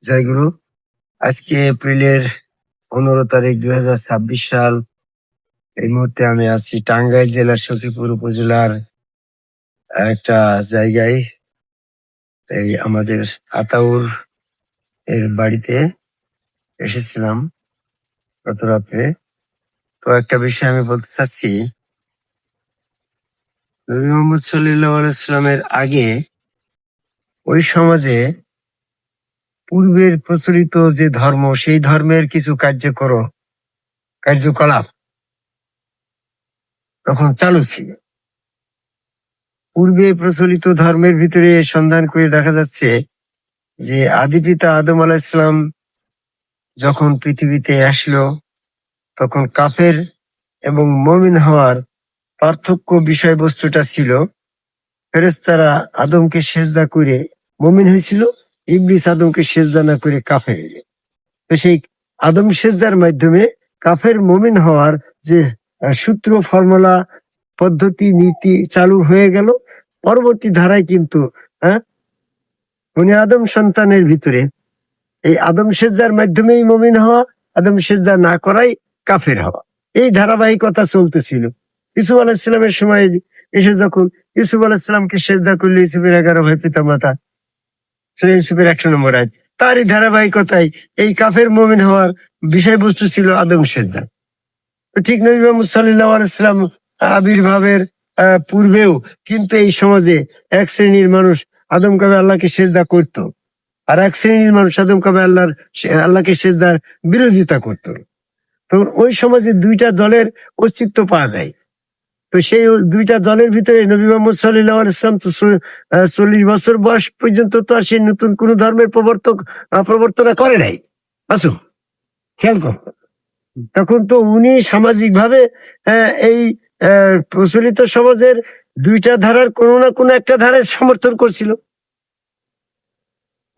জয়গুরু। আজকে এপ্রিলের 15 তারিখ 2026 সাল। এই মুহূর্তে আমি আছি টাঙ্গাইল জেলার সখীপুর উপজেলার একটা জায়গায়। এই আমাদের আতাউর এর বাড়িতে এসেছিলাম গত রাত্রে। তো একটা বিষয় আমি বলতে চাচ্ছি, নবী মোহাম্মদ সাল্লাল্লাহু আলাইহি ওয়াসাল্লামের আগে ওই সমাজে পূর্বের প্রচলিত যে ধর্ম, সেই ধর্মের কিছু কার্যকলাপ তখন চালু ছিল। পূর্বে প্রচলিত ধর্মের ভিতরে সন্ধান করে দেখা যাচ্ছে যে আদি পিতা আদম আলাইহিসসালাম যখন পৃথিবীতে আসলো, তখন কাফের এবং মুমিন হওয়ার পার্থক্য বিষয়বস্তুটা ছিল, ফেরেশতারা আদমকে সেজদা করে মুমিন হয়েছিল, ইবলিস আদমকে সেজদা না করে কাফের হইল। তো সেই আদম সেজদার মাধ্যমে কাফের মুমিন হওয়ার যে সূত্র, ফর্মুলা, পদ্ধতি, নীতি চালু হয়ে গেল। পরবর্তী ধারায় কিন্তু উনি আদম সন্তানের ভিতরে এই আদম সেজদার মাধ্যমেই মুমিন হওয়া, আদম সেজদা না করাই কাফের হওয়া, এই ধারাবাহিকতা চলতেছিল। ইউসুফ আলাইহিসসালামের সময় এসে যখন ইউসুফ আলাইহিসসালামকে সেজদা করলো ইউসুফের 11 ভাই পিতা মাতা, সূরা ইউসুফের 100 নম্বর আয়াত, তারই ধারাবাহিকতায় এই কাফের মুমিন হওয়ার বিষয়বস্তু ছিল আদম সেজদা। ঠিক নবী মুহাম্মদ সাল্লাল্লাহু আলাইহি ওয়াসাল্লাম আবির্ভাবের পূর্বেও কিন্তু এই সমাজে এক শ্রেণীর মানুষ আদম কাবে আল্লাহকে সেজদা করত, আর এক শ্রেণীর মানুষ আদম কাবে আল্লাহকে সেজদার বিরোধিতা করত। তখন ওই সমাজে দুইটা দলের অস্তিত্ব পাওয়া যায়। তো সেই দুইটা দলের ভিতরে নবী মুহাম্মদ সাল্লাল্লাহু আলাইহি ওয়াসাল্লাম তো 40 বছর বয়স পর্যন্ত তো আর সেই নতুন কোন ধর্মের প্রবর্তনা করে নাই। আসুন খেয়াল কর, তখন তো উনি সামাজিক ভাবে এই প্রচলিত সমাজের দুইটা ধারার কোনো না কোনো একটা ধারার সমর্থন করছিল।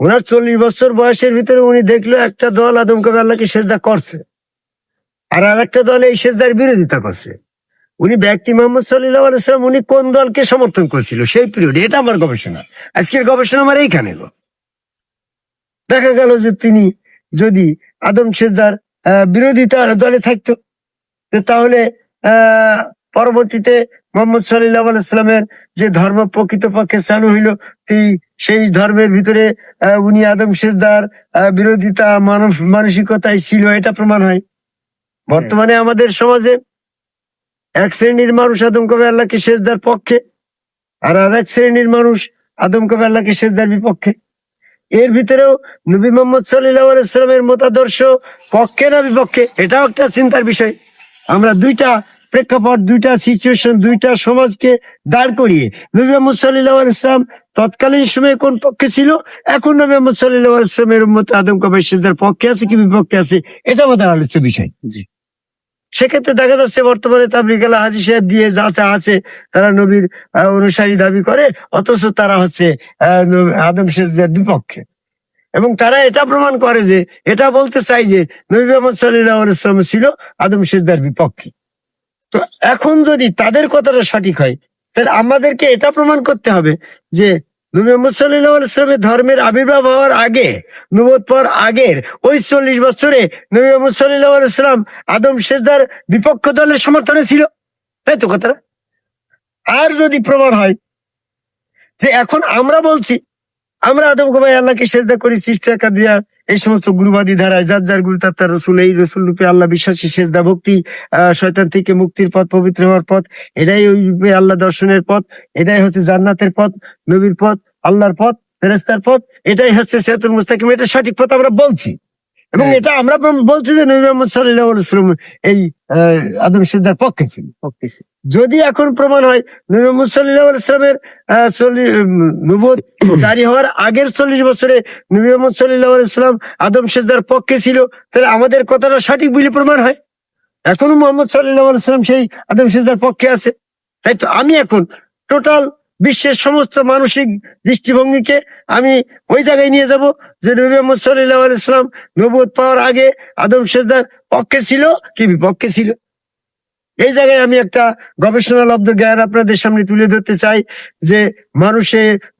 ওনার 40 বছর বয়সের ভিতরে উনি দেখলো একটা দল আদম কাবে আল্লাহকে সেজদা করছে, আর একটা দল এই সেজদার বিরোধিতা করছে। উনি ব্যক্তি মোহাম্মদ সাল্লাল্লাহু আলাইহি ওয়াসাল্লাম উনি কোন দলকে সমর্থন করছিল সেই পিরিয়ডে, এটা আমার গবেষণা। আজকের গবেষণা আমার এইখানে দেখা গেল যে তিনি যদি আদম সেজদার বিরোধিতা দলে থাকতো, তাহলে পরবর্তীতে মোহাম্মদ সাল্লাল্লাহু আলাইহি ওয়াসাল্লামের যে ধর্ম প্রকৃতপক্ষে চালু হইল, সেই ধর্মের ভিতরে উনি আদম সেজদার বিরোধিতা মানসিকতায় ছিল, এটা প্রমাণ হয়। বর্তমানে আমাদের সমাজে এক শ্রেণীর মানুষ আদম কাবে আল্লাহকে সেজদার পক্ষে, আর এক শ্রেণীর মানুষ আদম কাবে আল্লাহকে সেজদার বিপক্ষে। এর ভিতরেও নবী মুহাম্মদ সাল্লাল্লাহু আলাইহি ওয়াসাল্লামের মতাদর্শ পক্ষে না বিপক্ষে, এটাও একটা চিন্তার বিষয়। আমরা দুইটা প্রেক্ষাপট, দুইটা সিচুয়েশন, দুইটা সমাজকে দাঁড় করিয়ে নবী মুহাম্মদ সাল্লাল্লাহু আলাইহি ওয়াসাল্লাম তৎকালীন সময়ে কোন পক্ষে ছিল, এখন নবী মুহাম্মদ সাল্লাল্লাহু আলাইহি ওয়াসাল্লামের উম্মত আদম কাবে সেজদার পক্ষে আছে কি বিপক্ষে আছে, এটা আমাদের আলোচ্য বিষয়। সেক্ষেত্রে দেখা যাচ্ছে বর্তমানে তাবলীগ আলা হাজী সাহেব দিয়ে যা আছে, তারা নবীর অনুসারী দাবি করে, অথচ তারা হচ্ছে আদম সেজদার বিপক্ষে। এবং তারা এটা প্রমাণ করে যে, এটা বলতে চাই যে নবী মুহাম্মদ সাল্লাল্লাহু আলাইহি ওয়াসাল্লাম ছিল আদম সেজদার বিপক্ষে। তো এখন যদি তাদের কথাটা সঠিক হয়, তাহলে আমাদেরকে এটা প্রমাণ করতে হবে যে নবী মুহাম্মদ সাল্লাল্লাহু আলাইহি ওয়াসাল্লামের ধর্মের আবির্ভাব হওয়ার আগে, নবুয়ত পাওয়ার আগের ওই 40 বছরে নবী মুহাম্মদ সাল্লাল্লাহু আলাইহি ওয়াসাল্লাম আদম সেজদার বিপক্ষ দলের সমর্থনে ছিল, তাই তো কথাটা। আর যদি প্রমাণ হয় যে এখন আমরা বলছি আমরা আদম কাবে আল্লাহকে সেজদা করি, চিশতিয়া কাদরিয়া এই সমস্ত গুরুবাদী ধারায় যার যার গুরু তার রসুল, এই রসুল রূপে আল্লাহ বিশ্বাসী, সেজদা ভক্তি, শয়তান থেকে মুক্তির পথ, পবিত্র হওয়ার পথ, এটাই ওই রূপে আল্লাহ দর্শনের পথ, এটাই হচ্ছে জান্নাতের পথ, নবীর পথ, আল্লাহর পথ, ফেরেশতার পথ, এটাই হচ্ছে সিরাতুল মুস্তাকিম, এটা সঠিক পথ আমরা বলছি। এবং এটা আমরা বলছি যে নবী মুহাম্মদ সাল্লাল্লাহু আলাইহি ওয়াসাল্লাম এই আদম সেজদার পক্ষে ছিল। যদি এখন প্রমাণ হয় নবী মুহাম্মদ সাল্লাল্লাহু আলাইহি ওয়াসাল্লামের নবুয়ত জারি হওয়ার আগের 40 বছরে নবী মুহাম্মদ সাল্লাল্লাহু আলাইহি ওয়াসাল্লাম আদম সেজদার পক্ষে ছিল, তাহলে আমাদের কথাটা সঠিক বলে প্রমাণ হয়। এখনো মুহাম্মদ সাল্লাল্লাহু আলাইহি ওয়াসাল্লাম সেই আদম সেজদার পক্ষে আছে। তাই তো আমি এখন টোটাল বিশ্বের সমস্ত মানসিক দৃষ্টিভঙ্গিকে আমি ওই জায়গায় নিয়ে যাব যে নবী মুহাম্মদ সাল্লাল্লাহু আলাইহি ওয়াসাল্লাম নবুয়ত পাওয়ার আগে আদম সেজদার পক্ষে ছিল কি বিপক্ষে ছিল। এই জায়গায় আমি একটা গবেষণালব্ধ জ্ঞান আপনাদের সামনে তুলে ধরতে চাই যে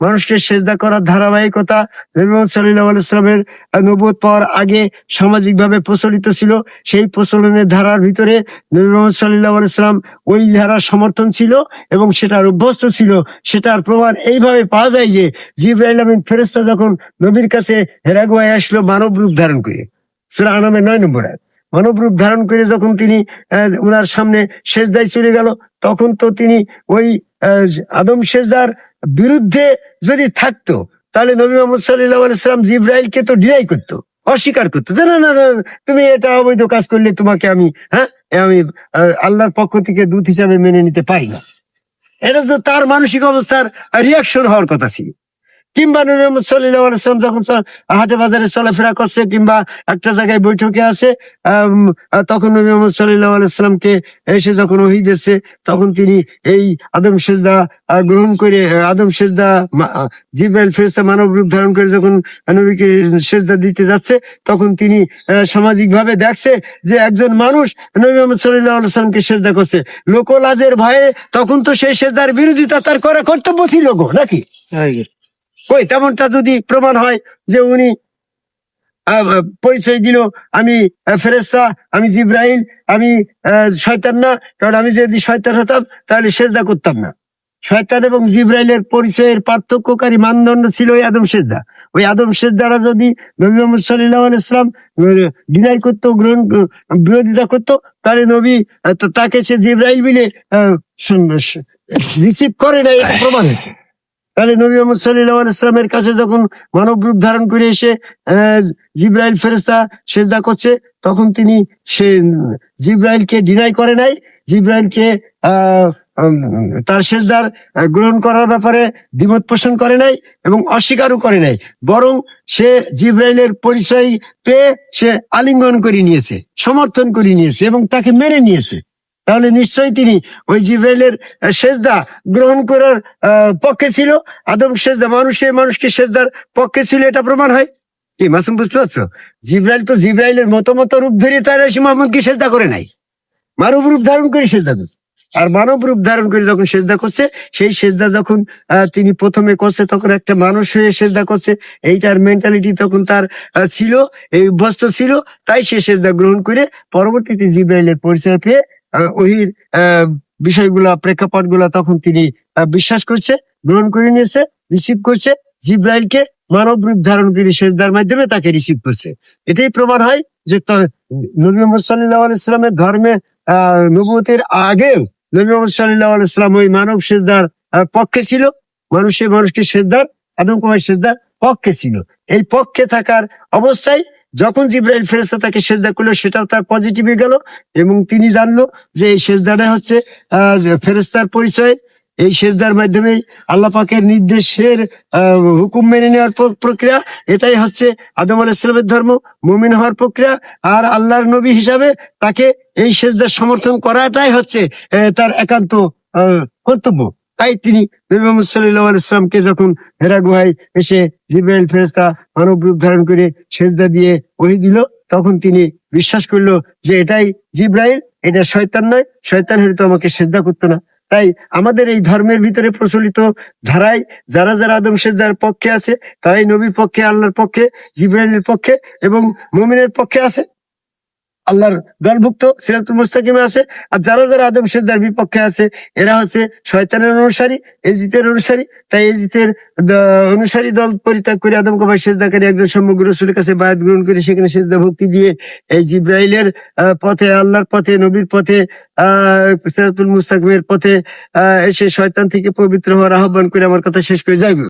মানুষকে সেজদা করার ধারাবাহিকতা নবী মুহাম্মদ সাল্লাল্লাহু আলাইহি ওয়াসাল্লামের নবুয়ত পাওয়ার আগে সামাজিক ভাবে প্রচলিত ছিল। সেই প্রচলনের ধারার ভিতরে নবী মুহাম্মদ সাল্লাল্লাহু আলাইহি ওয়াসাল্লাম ওই ধারার সমর্থন ছিল এবং সেটার অভ্যস্ত ছিল। সেটার প্রমাণ এইভাবে পাওয়া যায় যে জিবরাইল আমিন ফেরেশতা যখন নবীর কাছে হেরা গুহায় আসলো মানব রূপ ধারণ করে, সূরা আনামের 9 নম্বর আয়াত, মানব রূপ ধারণ করে যখন তিনি ওনার সামনে সেজদায় চলে গেল, তখন তো তিনি ওই আদম সেজদার বিরুদ্ধে যদি থাকতো তাহলে নবী মুহাম্মদ সাল্লাল্লাহু আলাইহি ওয়াসাল্লাম জিবরাইলকে তো ডিনাই করতো, অস্বীকার করতো যে না না না, তুমি এটা অবৈধ কাজ করলে তোমাকে আমি আমি আল্লাহর পক্ষ থেকে দূত হিসাবে মেনে নিতে পারি না। এটা তো তার মানসিক অবস্থার রিয়াকশন হওয়ার কথা ছিল। কিংবা নবী মুহাম্মদ সাল্লাল্লাহু আলাইহি ওয়াসাল্লাম যখন হাটে বাজারে চলাফেরা করছে কিংবা একটা জায়গায় বৈঠকে আছে, তখন নবী মুহাম্মদ সাল্লাল্লাহু আলাইহি ওয়াসাল্লামকে এসে যখন ওহী দিচ্ছে, তখন তিনি এই আদম সেজদা গ্রহণ করে আদম সেজদা জিবরাইল ফেরেশতা মানব রূপ ধারণ করে যখন নবীকে সেজদা দিতে যাচ্ছে, তখন তিনি সামাজিক ভাবে দেখছে যে একজন মানুষ নবী মুহাম্মদ সাল্লাল্লাহু আলাইহি ওয়াসাল্লামকে সেজদা করছে লোকলাজের ভয়ে। তখন তো সেই সেজদার বিরোধিতা তার করা কর্তব্য ছিল গো, নাকি? ওই তেমনটা যদি প্রমাণ হয় যে উনি পরিচয় দিল আমি ফেরেশতা, আমি জিবরাইল, আমি শয়তান না, কারণ আমি যদি শয়তান হতাম তাহলে সেজদা করতাম না। শয়তান এবং জিবরাইলের পরিচয়ের পার্থক্যকারী মানদণ্ড ছিল ওই আদম সেজদা। ওই আদম সেজদারা যদি নবী মুহাম্মদ সাল্লাল্লাহু আলাইহি ওয়াসাল্লাম ডিনাই করতো, বিরোধিতা করতো, তাহলে নবী তাকে সে জিবরাইল বলে রিসিভ করে না, এটা প্রমাণ হতো। তাহলে নবী মুহাম্মদ সাল্লাল্লাহু আলাইহি ওয়াসাল্লামের কাছে যখন মানব রূপ ধারণ করে এসে জিবরাইল ফেরেশতা সেজদা করছে, তখন তিনি সে জিবরাইলকে ডিনাই করে নাই, জিবরাইলকে তার সেজদার গ্রহণ করার ব্যাপারে দ্বিমত পোষণ করে নাই এবং অস্বীকারও করে নাই, বরং সে জিবরাইলের পরিচয় পেয়ে সে আলিঙ্গন করে নিয়েছে, সমর্থন করে নিয়েছে এবং তাকে মেনে নিয়েছে। তাহলে নিশ্চয়ই তিনি ওই জিবরাইলের সেজদা গ্রহণ করার পক্ষে ছিল। আদম সেজদা মানুষকে সেজদার পক্ষে ছিল, এটা প্রমাণ হয়। কি মাসুম, বুঝতে পারছো? জিবরাইল তো জিবরাইলের মতো রূপ ধরে তার মুহাম্মদকে সেজদা করে নাই, মানব রূপ ধারণ করে সেজদা করছে। আর মানব রূপ ধারণ করে যখন সেজদা করছে, সেই সেজদা যখন তিনি প্রথমে করছে তখন একটা মানুষ হয়ে সেজদা করছে, এইটার মেন্টালিটি তখন তার ছিল, এই অভ্যস্ত ছিল, তাই সে সেজদা গ্রহণ করে পরবর্তীতে জিবরাইলের পরিচয় পেয়ে ওহির বিষয়গুলা প্রেক্ষাপটগুলা তখন তিনি বিশ্বাস করছে, গ্রহণ করে নিয়েছে, রিসিভ করছে। জিবরাইলকে মানব রূপ ধারণ করে সেজদার মাধ্যমে তাকে রিসিভ করছে। এটাই প্রমাণ হয় যে নবী মুহাম্মদ সাল্লাল্লাহু আলাইহি ওয়াসাল্লামের ধর্মে নবুয়তের আগেও নবী মুহাম্মদ সাল্লাল্লাহু আলাইহি ওয়াসাল্লাম ওই মানব সেজদার পক্ষে ছিল, মানুষকে সেজদার আদমকুমার সেজদার পক্ষে ছিল। এই পক্ষে থাকার অবস্থায় যখন জিবরাইল ফেরেশতা তাকে সেজদা করলো, সেটাও তার পজিটিভে গেল এবং তিনি জানলো যে এই সেজদাটা হচ্ছে ফেরেশতার পরিচয়। এই সেজদার মাধ্যমেই আল্লাহ পাকের নির্দেশের হুকুম মেনে নেওয়ার প্রক্রিয়া, এটাই হচ্ছে আদম আলাইহিস সালামের ধর্ম, মুমিন হওয়ার প্রক্রিয়া। আর আল্লাহর নবী হিসাবে তাকে এই সেজদার সমর্থন করাটাই হচ্ছে তার একান্ত কর্তব্য। তাই তিনি নবী মুহাম্মদ সাল্লাল্লাহু আলাইহি ওয়াসাল্লামকে যখন হেরা গুহায় এসে জিবরাইল ফেরেশতা মানব রূপ ধারণ করে সেজদা দিয়ে ওহী দিল, তখন তিনি বিশ্বাস করলো যে এটাই জিবরাইল, এটা শয়তান নয়, শয়তান হলে তো আমাকে সেজদা করতো না। তাই আমাদের এই ধর্মের ভিতরে প্রচলিত ধারায় যারা আদম সেজদার পক্ষে আছে, তারাই নবীর পক্ষে, আল্লাহর পক্ষে, জিবরাইলের পক্ষে এবং মুমিনের পক্ষে আছে, আল্লাহর দলভুক্ত সিরাতুল মুস্তাকিমে আছে। আর যারা আদম সেজদার বিপক্ষে আছে, এরা হচ্ছে শয়তানের অনুসারী, এজিতের অনুসারী। তাই এজিতের অনুসারী দল পরিত্যাগ করে আদমকে সেজদাকারী একজন সমগ্র রাসূলের কাছে বায়াত গ্রহণ করে সেখানে সেজদা ভক্তি দিয়ে এই জিবরাইলের পথে, আল্লাহর পথে, নবীর পথে, সিরাতুল মুস্তাকিমের পথে এসে শয়তান থেকে পবিত্র হওয়ার আহ্বান করে আমার কথা শেষ করে যাই।